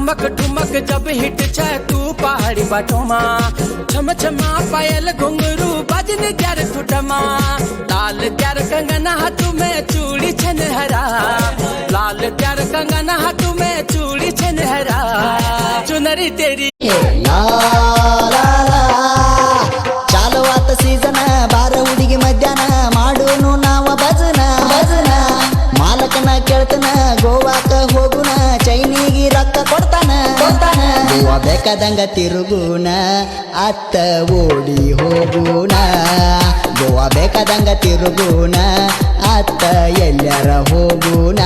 ठुमक ठुमक जब हिट छे तू पहाड़ी बाटोमा छम छमा पायल घुंघरू बजन ग्यार ठुटमा लाल ग्यार कंगना हाथ में चूड़ी छनहरा लाल ग्यार कंगना हाथ में चूड़ी छनहरा चुनरी तेरी ला ला ला चालू आत सीजन बार ಹುಡುಗಿ ಮಧ್ಯಾಹ್ನ ಮಾಡೋನು ನಾವ ಭಜನ ಭಜನ ಮಾಲಕನ ಕೇಳ್ತನ ಗೋವಾಕ ಹೋಗುನ ಚೈನಿಗೆ ರೊಕ್ಕ ಕೊಡ್ತಾನ ಗೋವಾ ಬೇಕಾದಂಗ ತಿರುಗುನ ಅತ್ತ ಓಡಿ ಹೋಗುನ ಗೋವಾ ಬೇಕಾದಂಗ ತಿರುಗುನ ಅತ್ತ ಎಲ್ಲರ ಹೋಗುನ